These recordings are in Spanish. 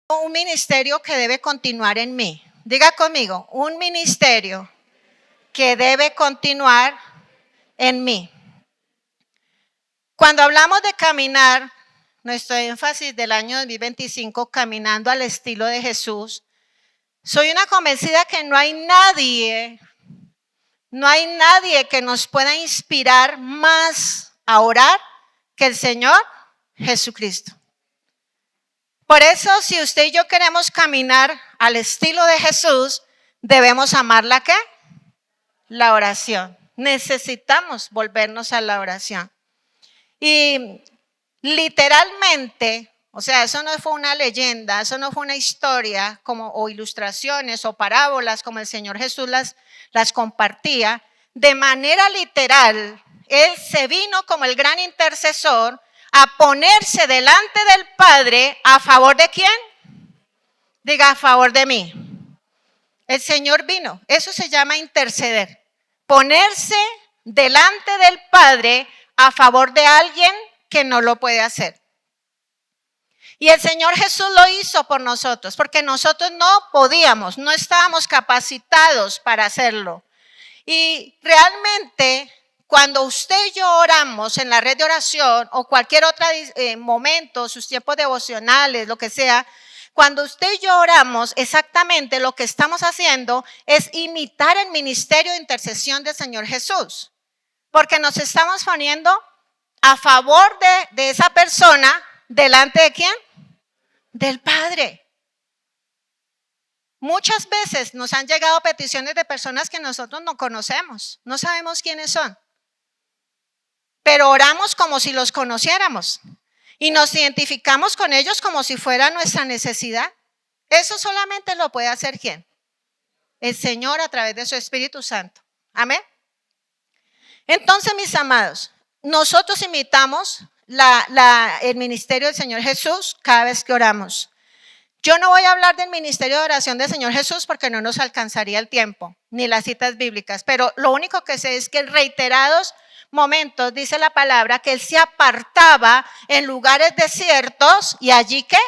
Un ministerio que debe continuar en mí. Diga conmigo, un ministerio que debe continuar en mí. Cuando hablamos de caminar, nuestro énfasis del año 2025, caminando al estilo de Jesús, soy una convencida que no hay nadie que nos pueda inspirar más a orar que el Señor Jesucristo. Por eso, si usted y yo queremos caminar al estilo de Jesús, debemos amar ¿la qué? La oración. Necesitamos volvernos a la oración. Y literalmente, o sea, eso no fue una leyenda, eso no fue una historia o ilustraciones o parábolas como el Señor Jesús las compartía. De manera literal, Él se vino como el gran intercesor a ponerse delante del Padre a favor de ¿quién? Diga, a favor de mí. El Señor vino, eso se llama interceder. Ponerse delante del Padre a favor de alguien que no lo puede hacer. Y el Señor Jesús lo hizo por nosotros, porque nosotros no podíamos, no estábamos capacitados para hacerlo. Y realmente, cuando usted y yo oramos en la red de oración o cualquier otro momento, sus tiempos devocionales, lo que sea, cuando usted y yo oramos, exactamente lo que estamos haciendo es imitar el ministerio de intercesión del Señor Jesús. Porque nos estamos poniendo a favor de esa persona, ¿delante de quién? Del Padre. Muchas veces nos han llegado peticiones de personas que nosotros no conocemos, no sabemos quiénes son. Pero oramos como si los conociéramos y nos identificamos con ellos como si fuera nuestra necesidad. Eso solamente lo puede hacer ¿quién? El Señor a través de su Espíritu Santo. Amén. Entonces, mis amados, nosotros imitamos el ministerio del Señor Jesús cada vez que oramos. Yo no voy a hablar del ministerio de oración del Señor Jesús porque no nos alcanzaría el tiempo, ni las citas bíblicas, pero lo único que sé es que en reiterados momentos dice la palabra que Él se apartaba en lugares desiertos y allí ¿qué?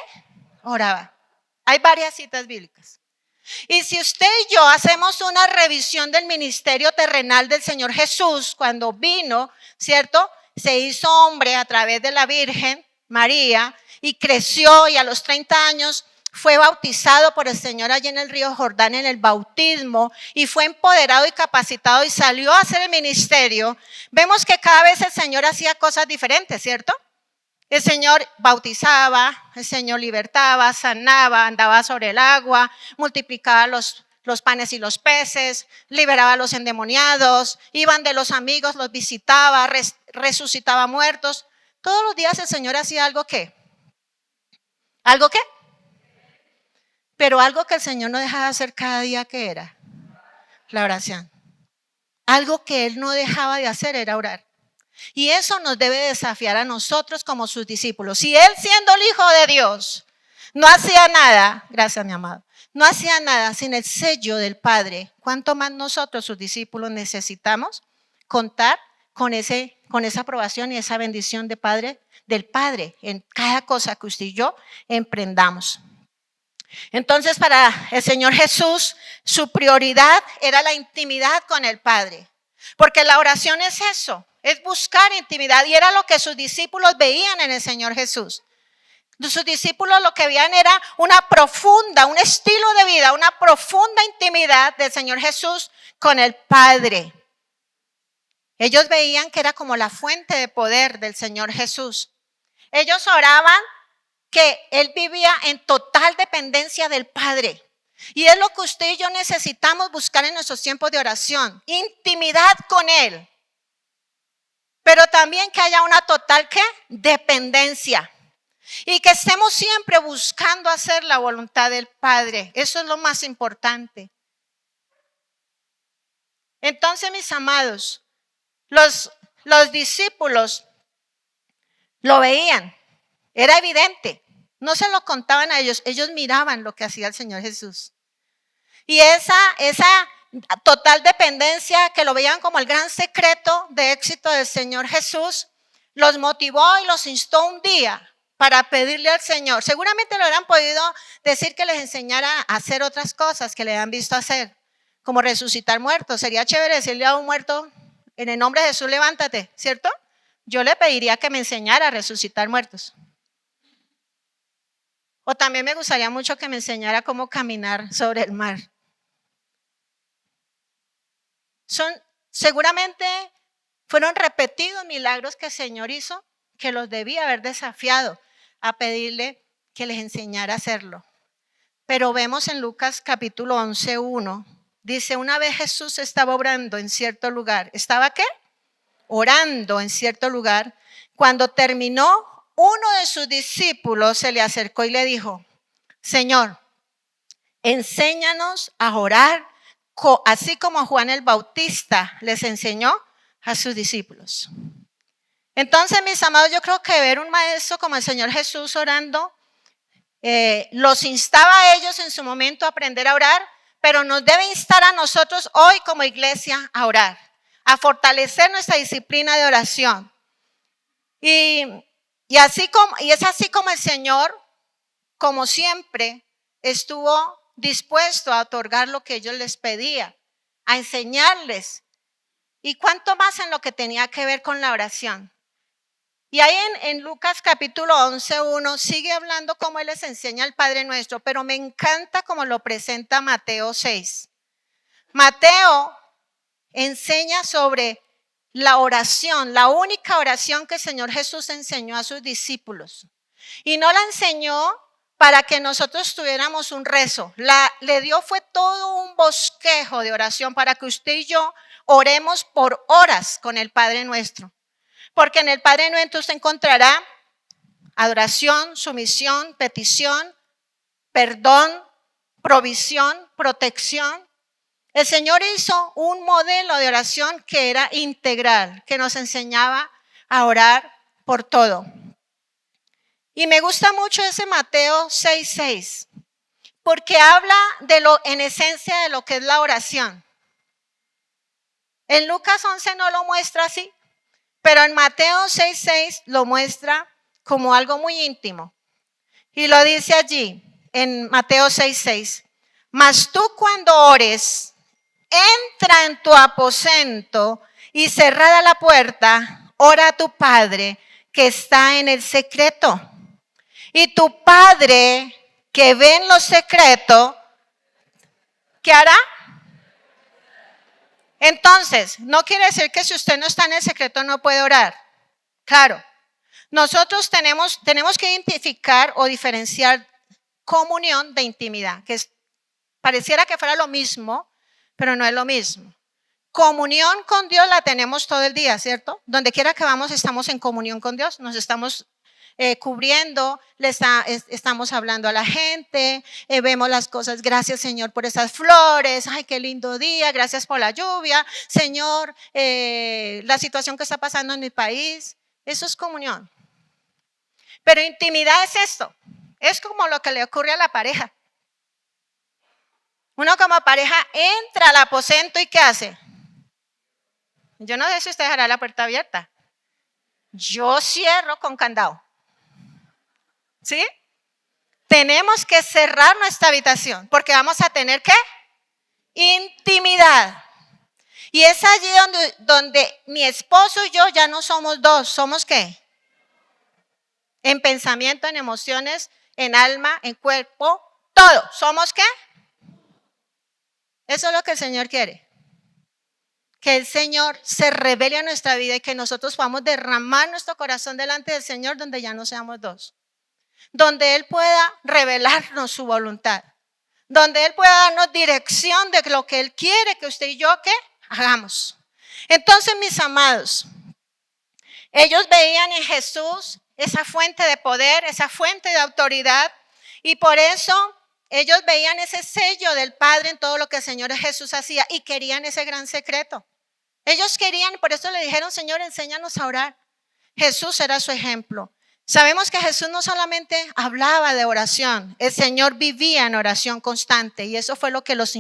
Oraba. Hay varias citas bíblicas. Y si usted y yo hacemos una revisión del ministerio terrenal del Señor Jesús, cuando vino, ¿cierto? Se hizo hombre a través de la Virgen María y creció y a los 30 años fue bautizado por el Señor allí en el río Jordán en el bautismo y fue empoderado y capacitado y salió a hacer el ministerio. Vemos que cada vez el Señor hacía cosas diferentes, ¿cierto? El Señor bautizaba, el Señor libertaba, sanaba, andaba sobre el agua, multiplicaba los panes y los peces, liberaba a los endemoniados, iban de los amigos, los visitaba, resucitaba muertos. Todos los días el Señor hacía algo ¿qué? ¿Algo qué? Pero algo que el Señor no dejaba de hacer cada día, ¿qué era? La oración. Algo que Él no dejaba de hacer era orar. Y eso nos debe desafiar a nosotros como sus discípulos. Si Él, siendo el Hijo de Dios, no hacía nada, gracias mi amado, no hacía nada sin el sello del Padre, ¿cuánto más nosotros, sus discípulos, necesitamos contar con esa aprobación y esa bendición del Padre en cada cosa que usted y yo emprendamos? Entonces, para el Señor Jesús, su prioridad era la intimidad con el Padre. Porque la oración es eso, es buscar intimidad. Y era lo que sus discípulos veían en el Señor Jesús. Sus discípulos lo que veían era un estilo de vida, una profunda intimidad del Señor Jesús con el Padre. Ellos veían que era como la fuente de poder del Señor Jesús. Ellos oraban que Él vivía en total dependencia del Padre. Y es lo que usted y yo necesitamos buscar en nuestros tiempos de oración. Intimidad con Él. Pero también que haya una total ¿qué? Dependencia. Y que estemos siempre buscando hacer la voluntad del Padre. Eso es lo más importante. Entonces, mis amados, los discípulos lo veían. Era evidente, no se lo contaban a ellos miraban lo que hacía el Señor Jesús. Y esa total dependencia que lo veían como el gran secreto de éxito del Señor Jesús, los motivó y los instó un día para pedirle al Señor. Seguramente le habrán podido decir que les enseñara a hacer otras cosas que le han visto hacer, como resucitar muertos. Sería chévere decirle a un muerto, en el nombre de Jesús, levántate, ¿cierto? Yo le pediría que me enseñara a resucitar muertos. O también me gustaría mucho que me enseñara cómo caminar sobre el mar. Seguramente fueron repetidos milagros que el Señor hizo, que los debía haber desafiado a pedirle que les enseñara a hacerlo. Pero vemos en Lucas capítulo 11:1, dice, una vez Jesús estaba orando en cierto lugar. ¿Estaba qué? Orando en cierto lugar. Cuando terminó, uno de sus discípulos se le acercó y le dijo, Señor, enséñanos a orar, así como Juan el Bautista les enseñó a sus discípulos. Entonces, mis amados, yo creo que ver un maestro como el Señor Jesús orando, los instaba a ellos en su momento a aprender a orar, pero nos debe instar a nosotros hoy como iglesia a orar, a fortalecer nuestra disciplina de oración. Y es así como el Señor, como siempre, estuvo dispuesto a otorgar lo que ellos les pedía, a enseñarles. Y cuánto más en lo que tenía que ver con la oración. Y ahí en Lucas capítulo 11:1 sigue hablando cómo Él les enseña al Padre Nuestro, pero me encanta cómo lo presenta Mateo 6. Mateo enseña sobre la oración, la única oración que el Señor Jesús enseñó a sus discípulos. Y no la enseñó para que nosotros tuviéramos un rezo. Le dio fue todo un bosquejo de oración para que usted y yo oremos por horas con el Padre Nuestro. Porque en el Padre Nuestro usted encontrará adoración, sumisión, petición, perdón, provisión, protección. El Señor hizo un modelo de oración que era integral, que nos enseñaba a orar por todo. Y me gusta mucho ese Mateo 6:6, porque habla en esencia de lo que es la oración. En Lucas 11 no lo muestra así, pero en Mateo 6:6 lo muestra como algo muy íntimo. Y lo dice allí, en Mateo 6:6. Mas tú cuando ores, entra en tu aposento y cerrada la puerta, ora a tu Padre que está en el secreto. Y tu Padre que ve en lo secreto, ¿qué hará? Entonces, no quiere decir que si usted no está en el secreto no puede orar. Claro, nosotros tenemos que identificar o diferenciar comunión de intimidad, que pareciera que fuera lo mismo, pero no es lo mismo. Comunión con Dios la tenemos todo el día, ¿cierto? Donde quiera que vamos estamos en comunión con Dios, nos estamos cubriendo, estamos hablando a la gente, vemos las cosas, gracias Señor por esas flores, ay qué lindo día, gracias por la lluvia, Señor, la situación que está pasando en mi país, eso es comunión. Pero intimidad es esto, es como lo que le ocurre a la pareja. Uno como pareja entra al aposento y ¿qué hace? Yo no sé si usted dejará la puerta abierta. Yo cierro con candado. ¿Sí? Tenemos que cerrar nuestra habitación porque vamos a tener ¿qué? Intimidad. Y es allí donde mi esposo y yo ya no somos dos, ¿somos qué? En pensamiento, en emociones, en alma, en cuerpo, todo. ¿Somos qué? Eso es lo que el Señor quiere. Que el Señor se revele a nuestra vida y que nosotros podamos derramar nuestro corazón delante del Señor donde ya no seamos dos. Donde Él pueda revelarnos su voluntad. Donde Él pueda darnos dirección de lo que Él quiere que usted y yo ¿qué? Hagamos. Entonces, mis amados, ellos veían en Jesús esa fuente de poder, esa fuente de autoridad y por eso ellos veían ese sello del Padre en todo lo que el Señor Jesús hacía y querían ese gran secreto. Ellos querían, por eso le dijeron, Señor, enséñanos a orar. Jesús era su ejemplo. Sabemos que Jesús no solamente hablaba de oración, el Señor vivía en oración constante y eso fue lo que los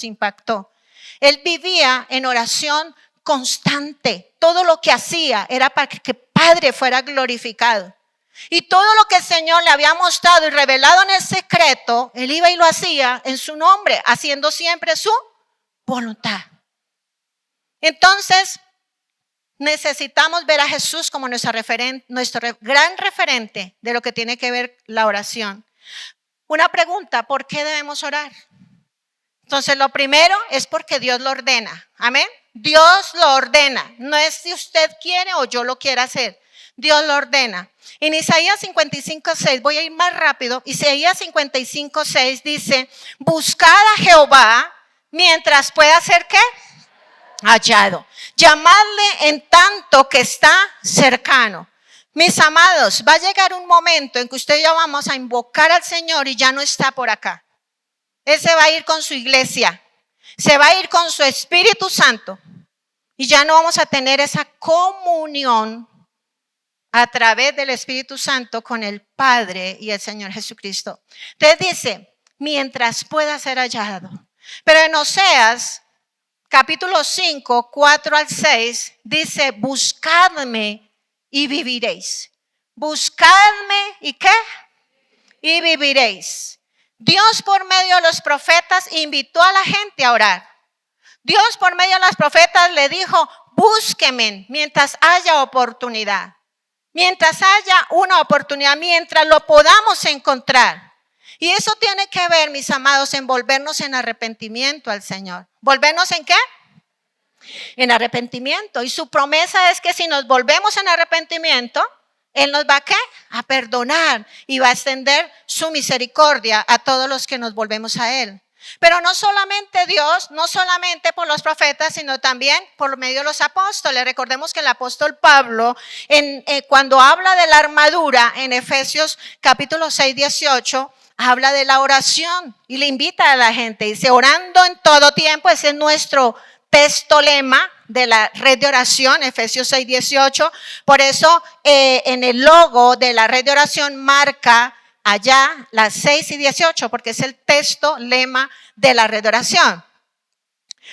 impactó. Él vivía en oración constante. Todo lo que hacía era para que el Padre fuera glorificado. Y todo lo que el Señor le había mostrado y revelado en el secreto, Él iba y lo hacía en su nombre, haciendo siempre su voluntad. Entonces, necesitamos ver a Jesús como nuestro gran referente de lo que tiene que ver la oración. Una pregunta, ¿por qué debemos orar? Entonces, lo primero es porque Dios lo ordena. Amén. Dios lo ordena. No es si usted quiere o yo lo quiera hacer. Dios lo ordena. En Isaías 55:6, voy a ir más rápido. Isaías 55:6 dice, buscad a Jehová mientras pueda ser ¿qué? Hallado. Llamadle en tanto que está cercano. Mis amados, va a llegar un momento en que usted y yo vamos a invocar al Señor y ya no está por acá. Él se va a ir con su iglesia, se va a ir con su Espíritu Santo y ya no vamos a tener esa comunión a través del Espíritu Santo con el Padre y el Señor Jesucristo. Entonces dice, mientras pueda ser hallado. Pero en Oseas, capítulo 5, 4 al 6, dice, buscadme y viviréis. Buscadme y ¿qué? Y viviréis. Dios por medio de los profetas invitó a la gente a orar. Dios por medio de los profetas le dijo, búsquenme mientras haya oportunidad. Mientras haya una oportunidad, mientras lo podamos encontrar. Y eso tiene que ver, mis amados, en volvernos en arrepentimiento al Señor. ¿Volvernos en qué? En arrepentimiento. Y su promesa es que si nos volvemos en arrepentimiento, Él nos va ¿qué? A perdonar y va a extender su misericordia a todos los que nos volvemos a Él. Pero no solamente Dios, no solamente por los profetas, sino también por medio de los apóstoles. Recordemos que el apóstol Pablo, cuando habla de la armadura en Efesios capítulo 6, 18, habla de la oración y le invita a la gente. Dice, orando en todo tiempo, ese es nuestro texto lema de la red de oración, Efesios 6, 18. Por eso en el logo de la red de oración marca allá las 6 y 18, porque es el texto lema de la red de oración.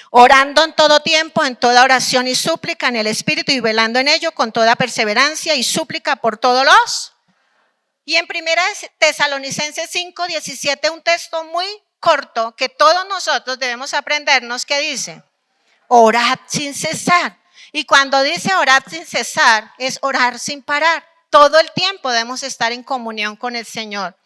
Orando en todo tiempo, en toda oración y súplica en el Espíritu y velando en ello con toda perseverancia y súplica por todos los. Y en 1 Tesalonicenses 5, 17, un texto muy corto que todos nosotros debemos aprendernos, que dice, orad sin cesar. Y cuando dice orad sin cesar, es orar sin parar. Todo el tiempo debemos estar en comunión con el Señor.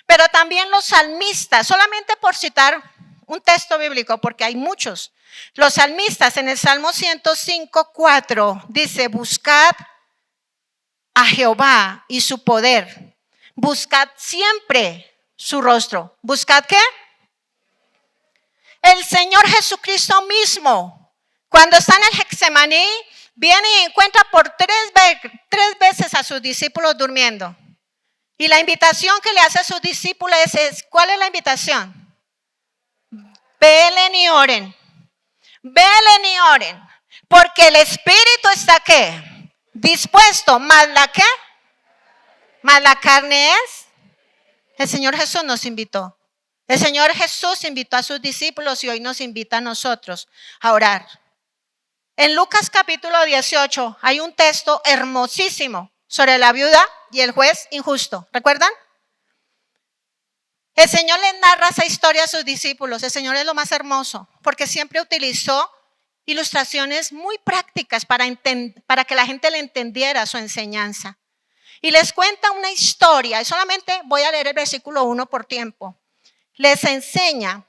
Pero también los salmistas, solamente por citar un texto bíblico, porque hay muchos. Los salmistas en el Salmo 105, 4 dice, buscad a Jehová y su poder. Buscad siempre su rostro. ¿Buscad qué? El Señor Jesucristo mismo, cuando está en el Getsemaní, viene y encuentra por tres veces a sus discípulos durmiendo. Y la invitación que le hace a sus discípulos es, ¿cuál es la invitación? Velen y oren. Velen y oren. Porque el espíritu está ¿qué? Dispuesto. ¿Más la qué? ¿Más la carne es? El Señor Jesús nos invitó. El Señor Jesús invitó a sus discípulos y hoy nos invita a nosotros a orar. En Lucas capítulo 18 hay un texto hermosísimo sobre la viuda y el juez injusto. ¿Recuerdan? El Señor le narra esa historia a sus discípulos. El Señor es lo más hermoso porque siempre utilizó ilustraciones muy prácticas para que la gente le entendiera su enseñanza. Y les cuenta una historia, y solamente voy a leer el versículo 1 por tiempo. Les enseña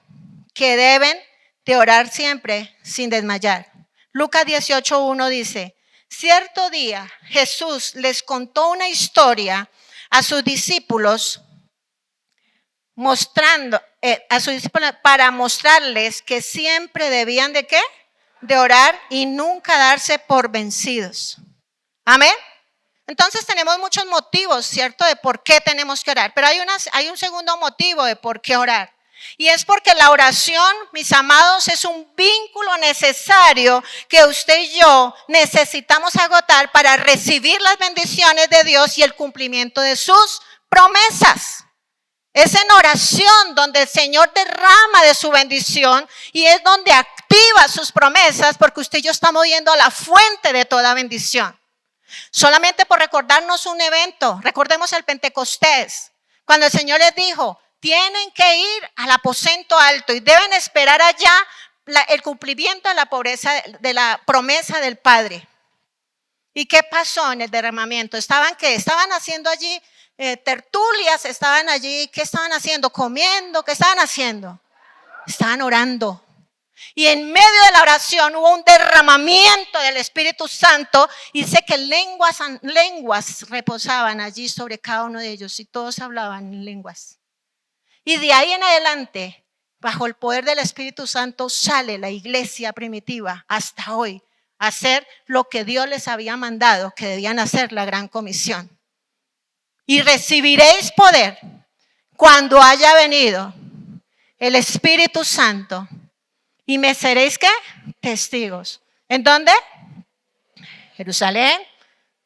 que deben de orar siempre sin desmayar. Lucas 18:1 dice, cierto día Jesús les contó una historia a sus discípulos, para mostrarles que siempre debían de ¿qué? De orar y nunca darse por vencidos. Amén. Entonces tenemos muchos motivos, ¿cierto? De por qué tenemos que orar. Pero hay un segundo motivo de por qué orar. Y es porque la oración, mis amados, es un vínculo necesario que usted y yo necesitamos agotar para recibir las bendiciones de Dios y el cumplimiento de sus promesas. Es en oración donde el Señor derrama de su bendición y es donde activa sus promesas, porque usted y yo estamos yendo a la fuente de toda bendición. Solamente por recordarnos un evento, recordemos el Pentecostés, cuando el Señor les dijo, tienen que ir al aposento alto y deben esperar allá el cumplimiento de la promesa del Padre. ¿Y qué pasó en el derramamiento? ¿Estaban haciendo allí tertulias? ¿Estaban allí? ¿Qué estaban haciendo? ¿Comiendo? ¿Qué estaban haciendo? Estaban orando. Y en medio de la oración hubo un derramamiento del Espíritu Santo y dice que lenguas reposaban allí sobre cada uno de ellos y todos hablaban en lenguas. Y de ahí en adelante, bajo el poder del Espíritu Santo, sale la iglesia primitiva hasta hoy a hacer lo que Dios les había mandado, que debían hacer, la gran comisión. Y recibiréis poder cuando haya venido el Espíritu Santo. Y me seréis, ¿qué? Testigos. ¿En dónde? Jerusalén,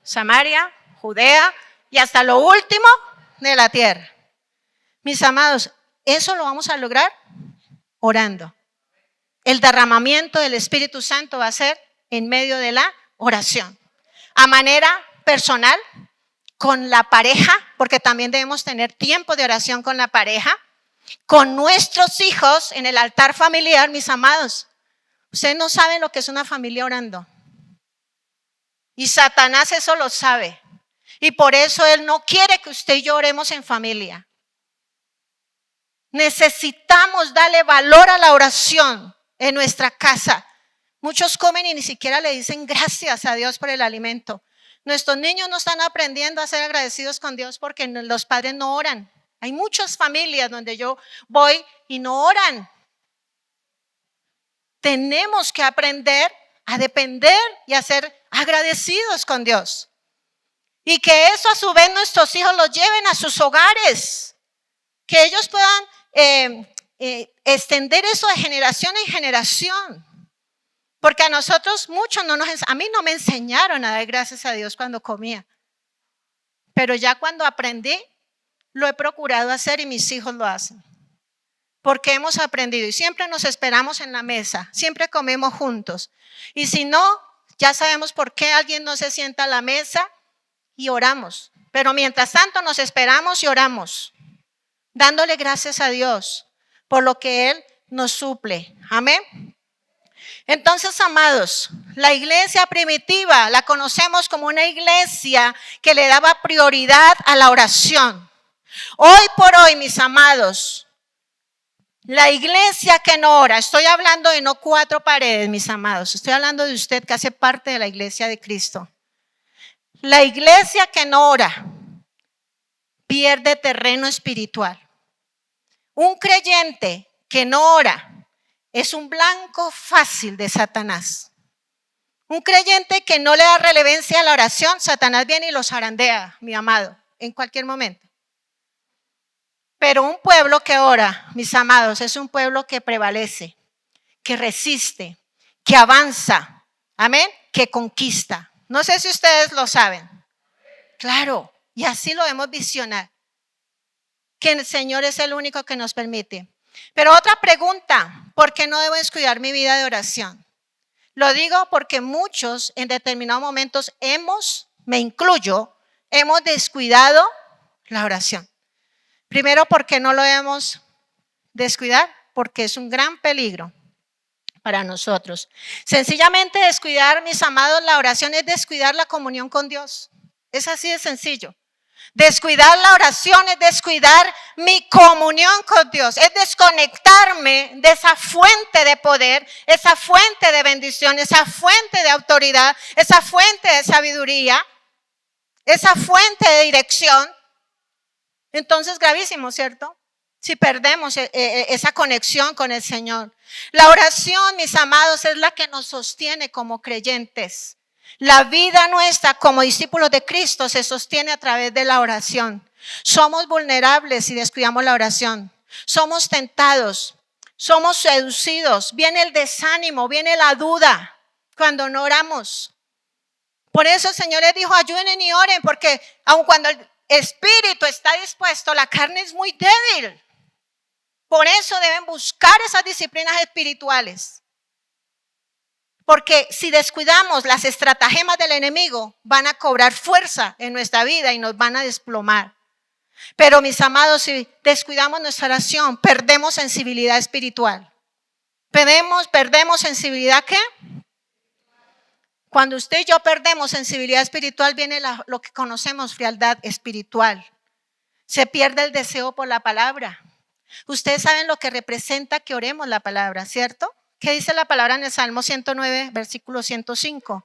Samaria, Judea y hasta lo último de la tierra. Mis amados, eso lo vamos a lograr orando. El derramamiento del Espíritu Santo va a ser en medio de la oración. A manera personal, con la pareja, porque también debemos tener tiempo de oración con la pareja. Con nuestros hijos en el altar familiar, mis amados. Ustedes no saben lo que es una familia orando. Y Satanás eso lo sabe. Y por eso él no quiere que usted y yo oremos en familia. Necesitamos darle valor a la oración en nuestra casa. Muchos comen y ni siquiera le dicen gracias a Dios por el alimento. Nuestros niños no están aprendiendo a ser agradecidos con Dios porque los padres no oran. Hay muchas familias donde yo voy y no oran. Tenemos que aprender a depender y a ser agradecidos con Dios. Y que eso a su vez nuestros hijos los lleven a sus hogares. Que ellos puedan extender eso de generación en generación. Porque a nosotros muchos a mí no me enseñaron a dar gracias a Dios cuando comía. Pero ya cuando aprendí, lo he procurado hacer y mis hijos lo hacen. Porque hemos aprendido y siempre nos esperamos en la mesa, siempre comemos juntos. Y si no, ya sabemos por qué alguien no se sienta a la mesa y oramos. Pero mientras tanto nos esperamos y oramos, dándole gracias a Dios por lo que Él nos suple. Amén. Entonces, amados, la iglesia primitiva la conocemos como una iglesia que le daba prioridad a la oración. Hoy por hoy, mis amados, la iglesia que no ora, estoy hablando de no 4 paredes, mis amados, estoy hablando de usted que hace parte de la iglesia de Cristo. La iglesia que no ora pierde terreno espiritual. Un creyente que no ora es un blanco fácil de Satanás. Un creyente que no le da relevancia a la oración, Satanás viene y lo zarandea, mi amado, en cualquier momento. Pero un pueblo que ora, mis amados, es un pueblo que prevalece, que resiste, que avanza, amén, que conquista. No sé si ustedes lo saben. Claro, y así lo debemos visionar, que el Señor es el único que nos permite. Pero otra pregunta, ¿por qué no debo descuidar mi vida de oración? Lo digo porque muchos en determinados momentos me incluyo, hemos descuidado la oración. Primero, ¿por qué no lo debemos descuidar? Porque es un gran peligro para nosotros. Sencillamente descuidar, mis amados, la oración es descuidar la comunión con Dios. Es así de sencillo. Descuidar la oración es descuidar mi comunión con Dios, es desconectarme de esa fuente de poder, esa fuente de bendición, esa fuente de autoridad, esa fuente de sabiduría, esa fuente de dirección. Entonces, gravísimo, ¿cierto? Si perdemos esa conexión con el Señor. La oración, mis amados, es la que nos sostiene como creyentes. La vida nuestra como discípulos de Cristo se sostiene a través de la oración. Somos vulnerables si descuidamos la oración. Somos tentados, somos seducidos. Viene el desánimo, viene la duda cuando no oramos. Por eso el Señor les dijo, ayunen y oren, porque aun cuando el espíritu está dispuesto, la carne es muy débil. Por eso deben buscar esas disciplinas espirituales. Porque si descuidamos las estratagemas del enemigo, van a cobrar fuerza en nuestra vida y nos van a desplomar. Pero mis amados, si descuidamos nuestra oración, perdemos sensibilidad espiritual. ¿Perdemos sensibilidad qué? Cuando usted y yo perdemos sensibilidad espiritual, viene lo que conocemos frialdad espiritual. Se pierde el deseo por la palabra. Ustedes saben lo que representa que oremos la palabra, ¿cierto? ¿Qué dice la palabra en el Salmo 109, versículo 105?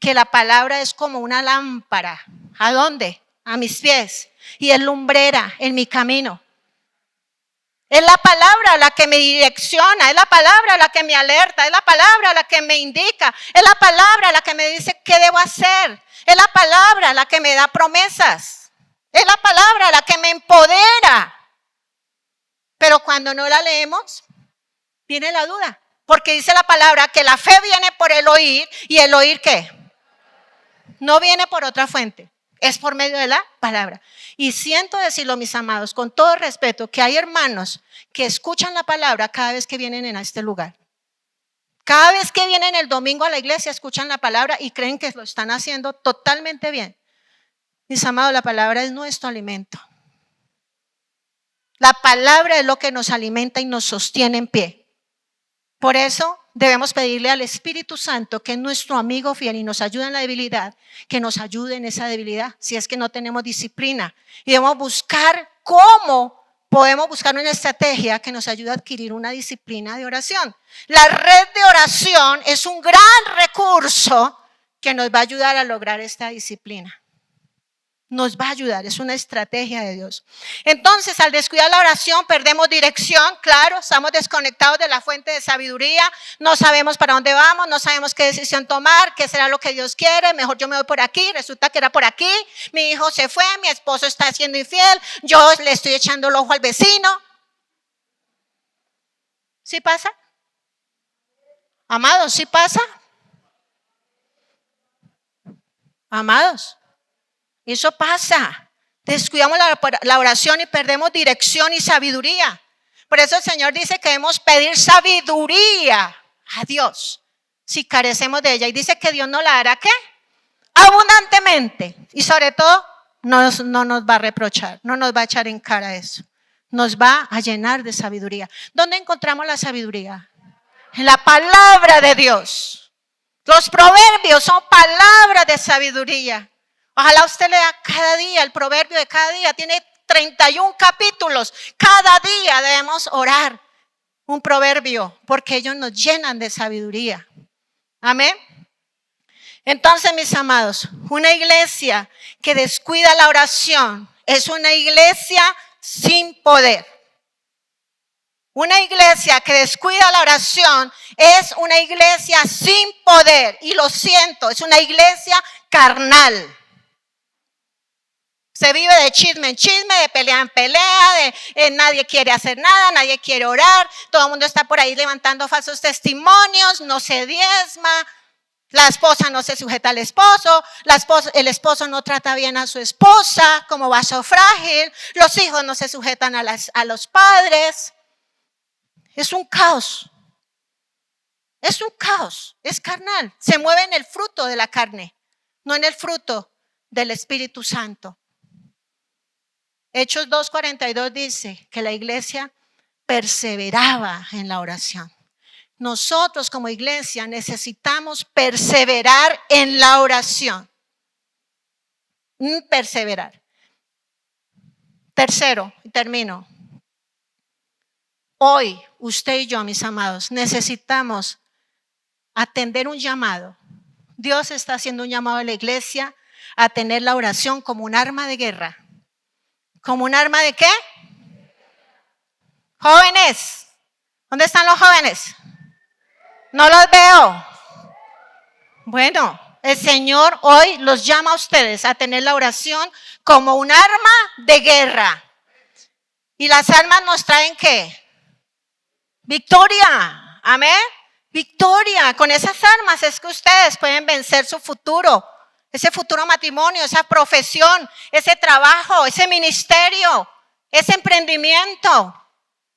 Que la palabra es como una lámpara. ¿A dónde? A mis pies. Y es lumbrera en mi camino. Es la palabra la que me direcciona, es la palabra la que me alerta, es la palabra la que me indica, es la palabra la que me dice qué debo hacer, es la palabra la que me da promesas, es la palabra la que me empodera. Pero cuando no la leemos, viene la duda, porque dice la palabra que la fe viene por el oír, y el oír ¿qué? No viene por otra fuente. Es por medio de la palabra. Y siento decirlo, mis amados, con todo respeto, que hay hermanos que escuchan la palabra cada vez que vienen a este lugar. Cada vez que vienen el domingo a la iglesia, escuchan la palabra y creen que lo están haciendo totalmente bien. Mis amados, la palabra es nuestro alimento. La palabra es lo que nos alimenta y nos sostiene en pie. Por eso debemos pedirle al Espíritu Santo, que es nuestro amigo fiel y nos ayuda en la debilidad, que nos ayude en esa debilidad, si es que no tenemos disciplina. Y debemos buscar cómo podemos buscar una estrategia que nos ayude a adquirir una disciplina de oración. La red de oración es un gran recurso que nos va a ayudar a lograr esta disciplina. Nos va a ayudar, es una estrategia de Dios. Entonces, al descuidar la oración, perdemos dirección, claro, estamos desconectados de la fuente de sabiduría, no sabemos para dónde vamos, no sabemos qué decisión tomar, qué será lo que Dios quiere, mejor yo me voy por aquí, resulta que era por aquí, mi hijo se fue, mi esposo está siendo infiel, yo le estoy echando el ojo al vecino. ¿Sí pasa? Amados, ¿sí pasa? Amados. Eso pasa. Descuidamos la oración y perdemos dirección y sabiduría. Por eso el Señor dice que debemos pedir sabiduría a Dios si carecemos de ella. Y dice que Dios nos la hará ¿qué? Abundantemente. Y sobre todo no nos va a reprochar, no nos va a echar en cara eso. Nos va a llenar de sabiduría. ¿Dónde encontramos la sabiduría? En la palabra de Dios. Los proverbios son palabras de sabiduría. Ojalá usted lea cada día el proverbio de cada día. Tiene 31 capítulos. Cada día debemos orar un proverbio porque ellos nos llenan de sabiduría. Amén. Entonces, mis amados, una iglesia que descuida la oración es una iglesia sin poder. Una iglesia que descuida la oración es una iglesia sin poder. Y lo siento, es una iglesia carnal. Se vive de chisme en chisme, de pelea en pelea, nadie quiere hacer nada, nadie quiere orar, todo el mundo está por ahí levantando falsos testimonios, no se diezma, la esposa no se sujeta al esposo, el esposo no trata bien a su esposa como vaso frágil, los hijos no se sujetan a los padres. Es un caos, es carnal, se mueve en el fruto de la carne, no en el fruto del Espíritu Santo. Hechos 2:42 dice que la iglesia perseveraba en la oración. Nosotros como iglesia necesitamos perseverar en la oración. Perseverar. Tercero, y termino. Hoy, usted y yo, mis amados, necesitamos atender un llamado. Dios está haciendo un llamado a la iglesia a tener la oración como un arma de guerra. ¿Como un arma de qué? Jóvenes, ¿dónde están los jóvenes? No los veo. Bueno, el Señor hoy los llama a ustedes a tener la oración como un arma de guerra. ¿Y las armas nos traen qué? Victoria. Amén. Victoria. Con esas armas es que ustedes pueden vencer su futuro. Ese futuro matrimonio, esa profesión, ese trabajo, ese ministerio, ese emprendimiento,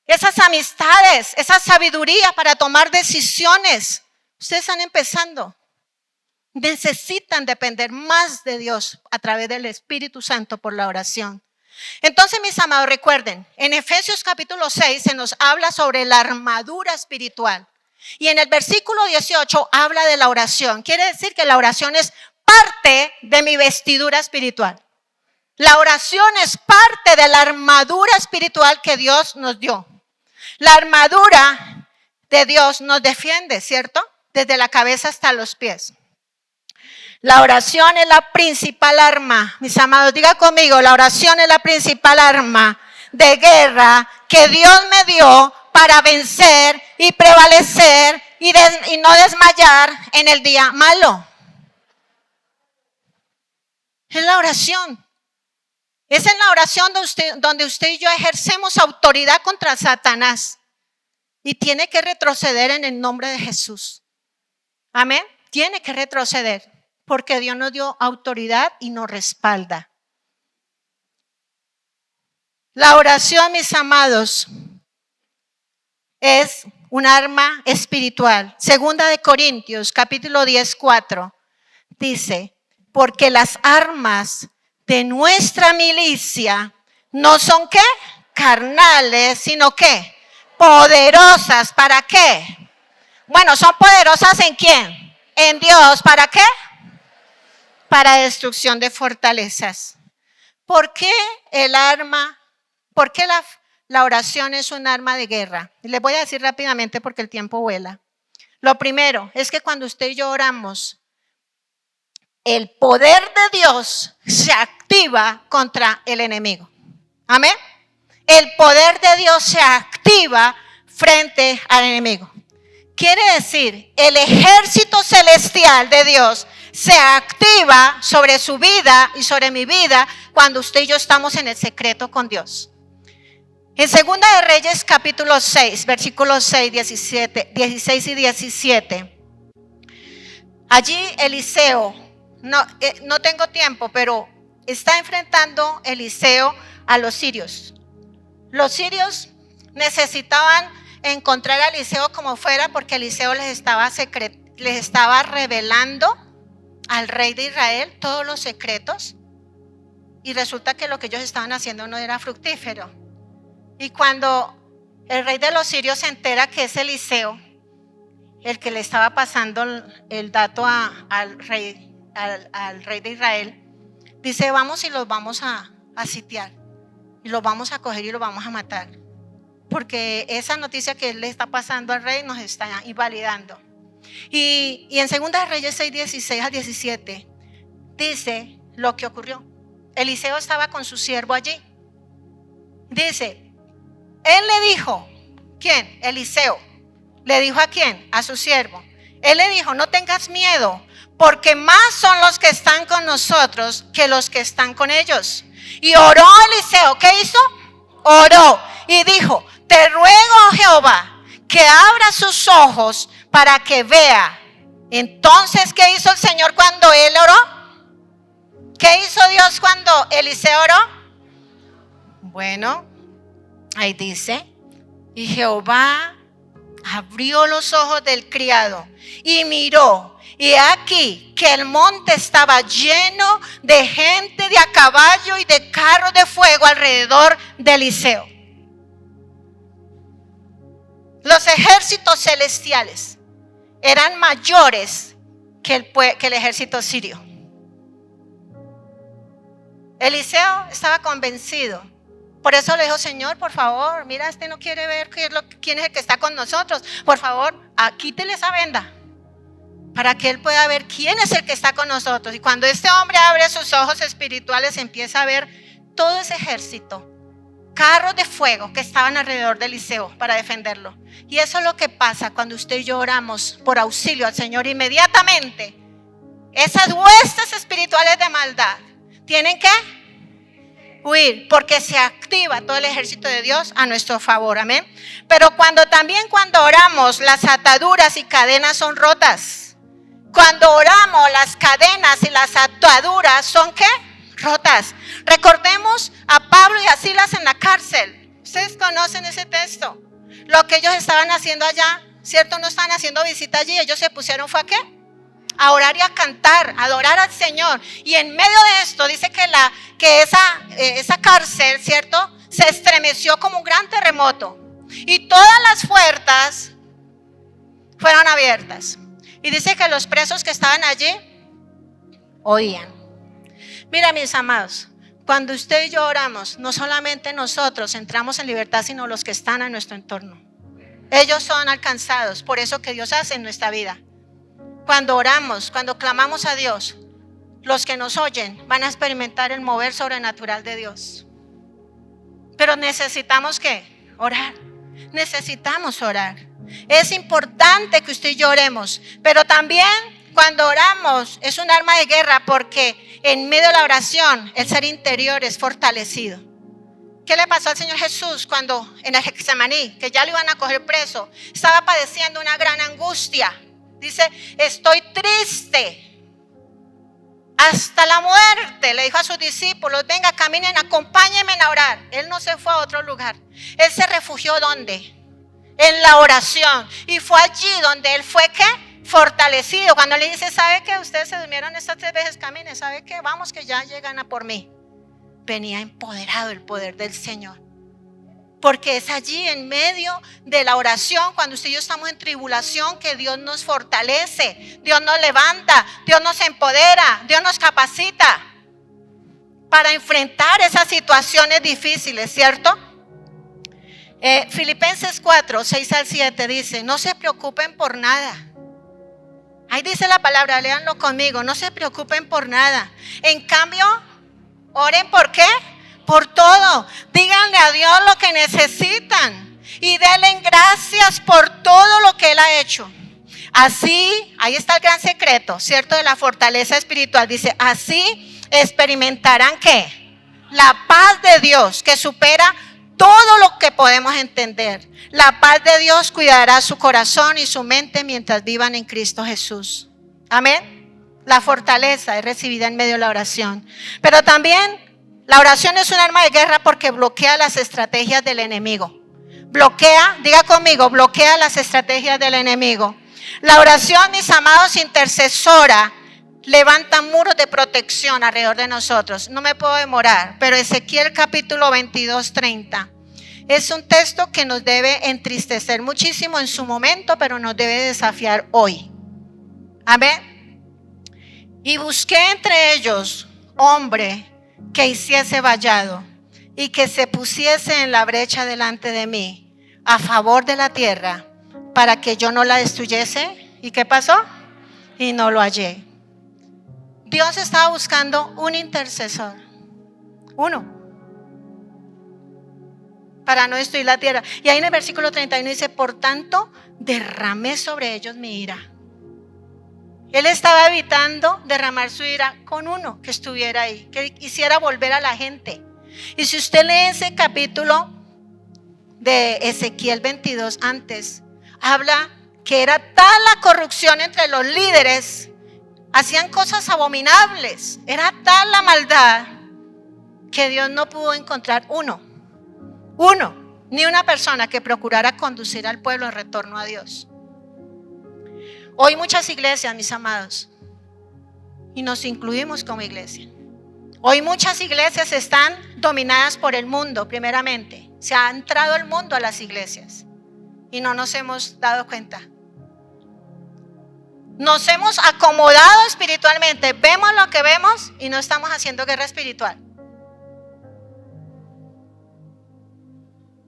esas amistades, esa sabiduría para tomar decisiones Ustedes están empezando. Necesitan depender más de Dios a través del Espíritu Santo por la oración. Entonces, mis amados, recuerden, en Efesios capítulo 6 se nos habla sobre la armadura espiritual. Y en el versículo 18 habla de la oración. Quiere decir que la oración es parte de mi vestidura espiritual. La oración es parte de la armadura espiritual que Dios nos dio. La armadura de Dios nos defiende, ¿cierto? Desde la cabeza hasta los pies. La oración es la principal arma, mis amados, diga conmigo, la oración es la principal arma de guerra que Dios me dio para vencer y prevalecer y no desmayar en el día malo. Es la oración. Es en la oración donde usted y yo ejercemos autoridad contra Satanás. Y tiene que retroceder en el nombre de Jesús. Amén. Tiene que retroceder. Porque Dios nos dio autoridad y nos respalda. La oración, mis amados, es un arma espiritual. Segunda de Corintios, capítulo 10, 4, dice, porque las armas de nuestra milicia no son ¿qué? Carnales, sino ¿qué? Poderosas. ¿Para qué? Bueno, son poderosas ¿en quién? En Dios. ¿Para qué? Para destrucción de fortalezas. ¿Por qué la oración es un arma de guerra? Les voy a decir rápidamente porque el tiempo vuela. Lo primero es que cuando usted y yo oramos, el poder de Dios se activa contra el enemigo. Amén. El poder de Dios se activa frente al enemigo. Quiere decir, el ejército celestial de Dios se activa sobre su vida y sobre mi vida cuando usted y yo estamos en el secreto con Dios. En Segunda de Reyes capítulo 6, versículos 6, 16 y 17. Allí Eliseo, no tengo tiempo, pero está enfrentando Eliseo a los sirios. Los sirios necesitaban encontrar a Eliseo como fuera porque Eliseo les estaba revelando al rey de Israel todos los secretos y resulta que lo que ellos estaban haciendo no era fructífero. Y cuando el rey de los sirios se entera que es Eliseo el que le estaba pasando el dato al rey de Israel, dice vamos y los vamos a sitiar y los vamos a coger y los vamos a matar porque esa noticia que él le está pasando al rey nos está invalidando. Y en Segunda de Reyes 6, 16 a 17 dice lo que ocurrió. Eliseo estaba con su siervo allí. Dice, él le dijo, ¿quién? Eliseo. ¿Le dijo a quién? A su siervo. Él le dijo, no tengas miedo, porque más son los que están con nosotros que los que están con ellos. Y oró Eliseo. ¿Qué hizo? Oró y dijo, te ruego, Jehová, que abra sus ojos para que vea. Entonces, ¿qué hizo el Señor cuando él oró? ¿Qué hizo Dios cuando Eliseo oró? Bueno, ahí dice, y Jehová abrió los ojos del criado y miró, y aquí que el monte estaba lleno de gente de a caballo y de carros de fuego alrededor de Eliseo. Los ejércitos celestiales eran mayores que el ejército sirio. Eliseo estaba convencido. Por eso le dijo, Señor, por favor, mira, no quiere ver quién es el que está con nosotros. Por favor, quítele esa venda para que él pueda ver quién es el que está con nosotros. Y cuando este hombre abre sus ojos espirituales, empieza a ver todo ese ejército, carros de fuego que estaban alrededor de Eliseo para defenderlo. Y eso es lo que pasa cuando usted y yo oramos por auxilio al Señor. Inmediatamente esas huestes espirituales de maldad tienen que huir, porque se activa todo el ejército de Dios a nuestro favor, amén. Pero cuando oramos, las ataduras y cadenas son rotas. Cuando oramos, las cadenas y las ataduras son ¿qué? Rotas. Recordemos a Pablo y a Silas en la cárcel. Ustedes conocen ese texto. Lo que ellos estaban haciendo allá ¿cierto? No estaban haciendo visita allí, ellos se pusieron, ¿fue a qué? A orar y a cantar, a adorar al Señor. Y en medio de esto dice que esa cárcel, ¿cierto? Se estremeció como un gran terremoto. Y todas las puertas fueron abiertas. Y dice que los presos que estaban allí oían. Mira, mis amados, cuando usted y yo oramos, no solamente nosotros entramos en libertad, sino los que están a nuestro entorno. Ellos son alcanzados por eso que Dios hace en nuestra vida. Cuando oramos, cuando clamamos a Dios, los que nos oyen van a experimentar el mover sobrenatural de Dios. Pero necesitamos ¿qué? Orar. Necesitamos orar. Es importante que usted y yo oremos, pero también cuando oramos es un arma de guerra, porque en medio de la oración el ser interior es fortalecido. ¿Qué le pasó al Señor Jesús cuando en el Getsemaní, que ya lo iban a coger preso, estaba padeciendo una gran angustia? Dice, estoy triste hasta la muerte. Le dijo a sus discípulos, venga, caminen, acompáñenme a orar. Él no se fue a otro lugar. Él se refugió, ¿dónde? En la oración. Y fue allí donde él fue, ¿qué? Fortalecido. Cuando le dice, ¿sabe qué? Ustedes se durmieron estas 3 veces, caminen. ¿Sabe qué? Vamos que ya llegan a por mí. Venía empoderado el poder del Señor. Porque es allí en medio de la oración, cuando usted y yo estamos en tribulación, que Dios nos fortalece, Dios nos levanta, Dios nos empodera, Dios nos capacita para enfrentar esas situaciones difíciles, ¿cierto? Filipenses 4, 6 al 7 dice, no se preocupen por nada. Ahí dice la palabra, léanlo conmigo, no se preocupen por nada. En cambio, oren ¿por qué? Por todo. Díganle a Dios lo que necesitan y denle gracias por todo lo que Él ha hecho. Así, ahí está el gran secreto, ¿cierto? De la fortaleza espiritual. Dice, así experimentarán ¿qué? La paz de Dios que supera todo lo que podemos entender. La paz de Dios cuidará su corazón y su mente mientras vivan en Cristo Jesús. Amén. La fortaleza es recibida en medio de la oración. Pero también la oración es un arma de guerra porque bloquea las estrategias del enemigo. Bloquea, diga conmigo, bloquea las estrategias del enemigo. La oración, mis amados, intercesora, levanta muros de protección alrededor de nosotros. No me puedo demorar, pero Ezequiel capítulo 22, 30. Es un texto que nos debe entristecer muchísimo en su momento, pero nos debe desafiar hoy. Amén. Y busqué entre ellos hombre que hiciese vallado y que se pusiese en la brecha delante de mí a favor de la tierra para que yo no la destruyese. ¿Y qué pasó? Y no lo hallé. Dios estaba buscando un intercesor, uno, para no destruir la tierra. Y ahí en el versículo 31 dice, por tanto derramé sobre ellos mi ira. Él estaba evitando derramar su ira con uno que estuviera ahí, que hiciera volver a la gente. Y si usted lee ese capítulo de Ezequiel 22 antes, habla que era tal la corrupción entre los líderes, hacían cosas abominables, era tal la maldad que Dios no pudo encontrar uno, ni una persona que procurara conducir al pueblo en retorno a Dios. Hoy muchas iglesias, mis amados, y nos incluimos como iglesia. Hoy muchas iglesias están dominadas por el mundo, primeramente. Se ha entrado el mundo a las iglesias y no nos hemos dado cuenta. Nos hemos acomodado espiritualmente. Vemos lo que vemos y no estamos haciendo guerra espiritual.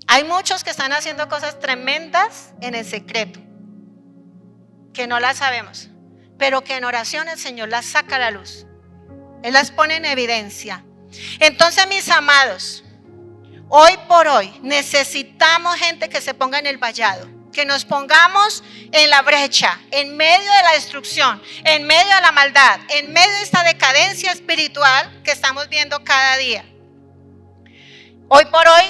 Hay muchos que están haciendo cosas tremendas en el secreto, que no las sabemos, pero que en oración el Señor las saca a la luz. Él las pone en evidencia. Entonces, mis amados, hoy por hoy necesitamos gente que se ponga en el vallado, que nos pongamos en la brecha, en medio de la destrucción, en medio de la maldad, en medio de esta decadencia espiritual que estamos viendo cada día. Hoy por hoy,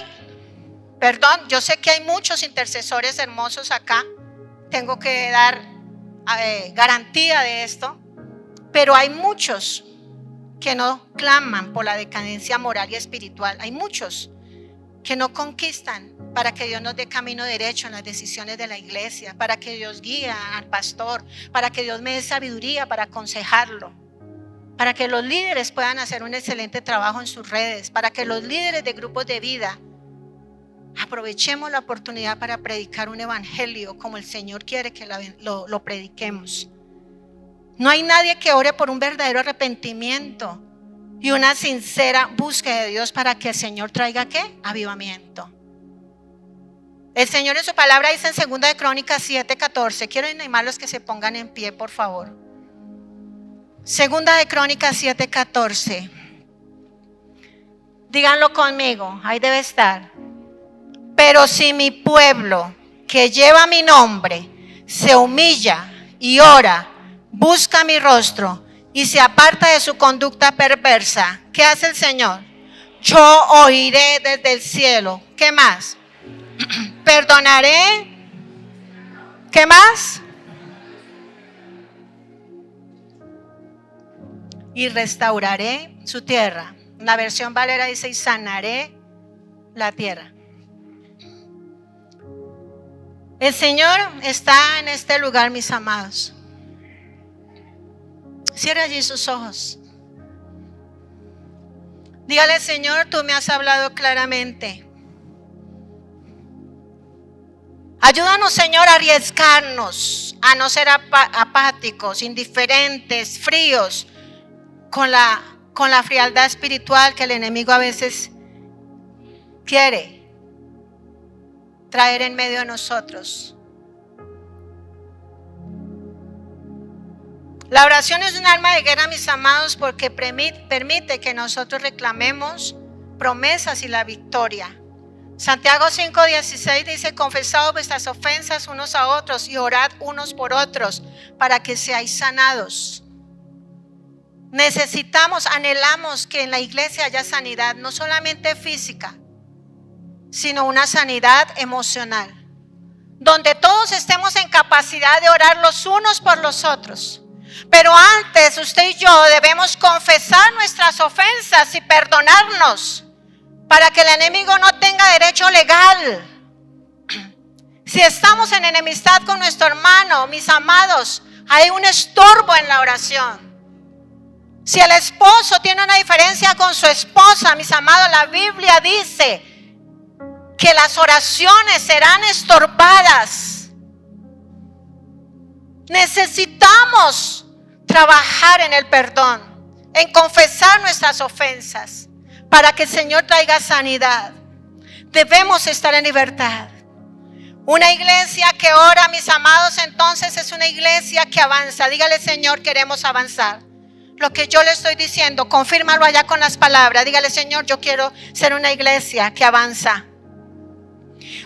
yo sé que hay muchos intercesores hermosos acá, tengo que dar garantía de esto, pero hay muchos que no claman por la decadencia moral y espiritual. Hay muchos que no conquistan para que Dios nos dé camino derecho en las decisiones de la iglesia, para que Dios guíe al pastor, para que Dios me dé sabiduría para aconsejarlo, para que los líderes puedan hacer un excelente trabajo en sus redes, para que los líderes de grupos de vida aprovechemos la oportunidad para predicar un evangelio como el Señor quiere que lo prediquemos. No hay nadie que ore por un verdadero arrepentimiento y una sincera búsqueda de Dios para que el Señor traiga ¿qué? Avivamiento. El Señor en su palabra dice en 2 de Crónicas 7:14. Quiero animarlos que se pongan en pie, por favor. 2 de Crónicas 7:14. Díganlo conmigo, ahí debe estar. Pero si mi pueblo que lleva mi nombre se humilla y ora, busca mi rostro y se aparta de su conducta perversa, ¿qué hace el Señor? Yo oiré desde el cielo. ¿Qué más? Perdonaré. ¿Qué más? Y restauraré su tierra. La versión Valera dice y sanaré la tierra. El Señor está en este lugar, mis amados. Cierra allí sus ojos. Dígale, Señor, tú me has hablado claramente. Ayúdanos, Señor, a arriesgarnos, a no ser apáticos, indiferentes, fríos, con la frialdad espiritual que el enemigo a veces quiere traer en medio de nosotros. La oración es un arma de guerra, mis amados, porque permite que nosotros reclamemos promesas y la victoria. Santiago 5:16 dice: confesad vuestras ofensas unos a otros y orad unos por otros para que seáis sanados. Necesitamos, anhelamos que en la iglesia haya sanidad, no solamente física, sino una sanidad emocional, donde todos estemos en capacidad de orar los unos por los otros. Pero antes usted y yo debemos confesar nuestras ofensas y perdonarnos para que el enemigo no tenga derecho legal. Si estamos en enemistad con nuestro hermano, mis amados, hay un estorbo en la oración. Si el esposo tiene una diferencia con su esposa, mis amados, la Biblia dice que las oraciones serán estorbadas. Necesitamos trabajar en el perdón, en confesar nuestras ofensas para que el Señor traiga sanidad. Debemos estar en libertad. Una iglesia que ora, mis amados, entonces es una iglesia que avanza. Dígale, Señor, queremos avanzar. Lo que yo le estoy diciendo, confírmalo allá con las palabras. Dígale, Señor, yo quiero ser una iglesia que avanza.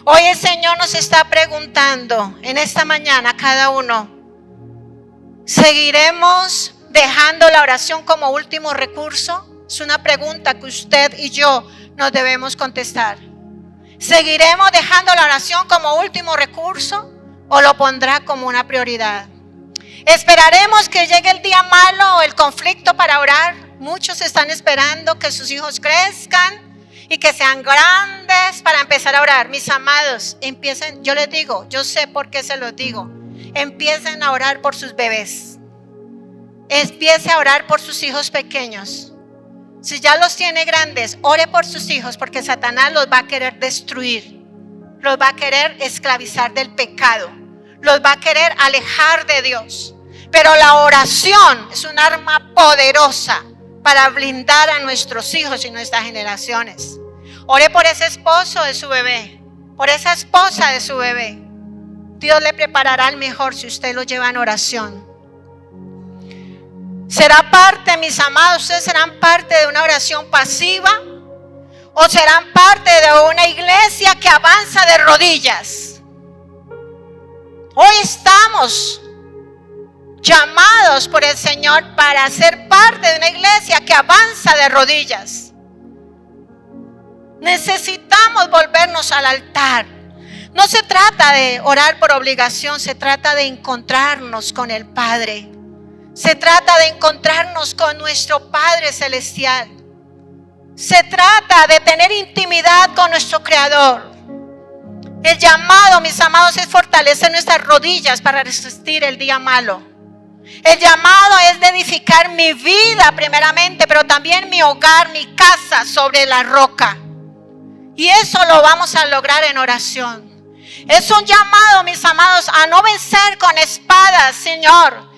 Hoy el Señor nos está preguntando en esta mañana a cada uno: ¿seguiremos dejando la oración como último recurso? Es una pregunta que usted y yo nos debemos contestar. ¿Seguiremos dejando la oración como último recurso o lo pondrá como una prioridad? ¿Esperaremos que llegue el día malo o el conflicto para orar? Muchos están esperando que sus hijos crezcan y que sean grandes para empezar a orar. Mis amados, empiecen, yo les digo, yo sé por qué se los digo. Empiecen a orar por sus bebés. Empiece a orar por sus hijos pequeños. Si ya los tiene grandes, ore por sus hijos, porque Satanás los va a querer destruir. Los va a querer esclavizar del pecado. Los va a querer alejar de Dios. Pero la oración es un arma poderosa para blindar a nuestros hijos y nuestras generaciones. Ore por ese esposo de su bebé, por esa esposa de su bebé. Dios le preparará el mejor si usted lo lleva en oración. ¿Será parte, mis amados, ustedes serán parte de una oración pasiva o serán parte de una iglesia que avanza de rodillas? Hoy estamos llamados por el Señor para ser parte de una iglesia que avanza de rodillas. Necesitamos volvernos al altar. No se trata de orar por obligación, se trata de encontrarnos con el Padre. Se trata de encontrarnos con nuestro Padre Celestial. Se trata de tener intimidad con nuestro Creador. El llamado, mis amados, es fortalecer nuestras rodillas para resistir el día malo. El llamado es de edificar mi vida primeramente, pero también mi hogar, mi casa sobre la roca. Y eso lo vamos a lograr en oración. Es un llamado, mis amados, a no vencer con espadas, Señor.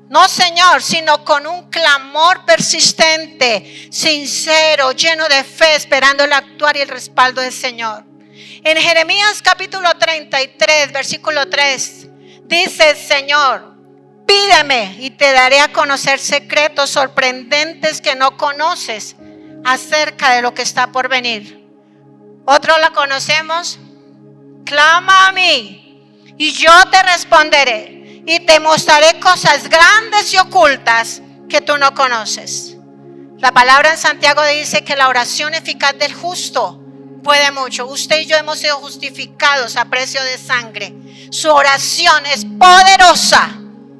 No, Señor, sino con un clamor persistente, sincero, lleno de fe, esperando el actuar y el respaldo del Señor. En Jeremías capítulo 33, versículo 3, dice el Señor: pídeme y te daré a conocer secretos sorprendentes que no conoces acerca de lo que está por venir. Otro lo conocemos. Clama a mí y yo te responderé y te mostraré cosas grandes y ocultas que tú no conoces. La palabra en Santiago dice que la oración eficaz del justo puede mucho. Usted y yo hemos sido justificados a precio de sangre. Su oración es poderosa.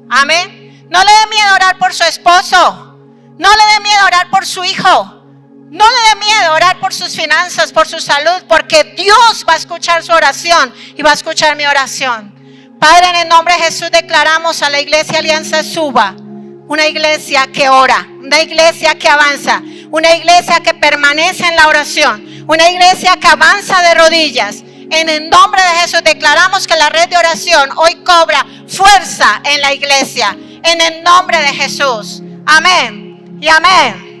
Amén. No le dé miedo orar por su esposo. No le dé miedo orar por su hijo. No le dé miedo orar por sus finanzas, por su salud, porque Dios va a escuchar su oración y va a escuchar mi oración. Padre, en el nombre de Jesús declaramos a la iglesia Alianza Suba, una iglesia que ora, una iglesia que avanza, una iglesia que permanece en la oración, una iglesia que avanza de rodillas. En el nombre de Jesús declaramos que la red de oración hoy cobra fuerza en la iglesia. En el nombre de Jesús. Amén y amén.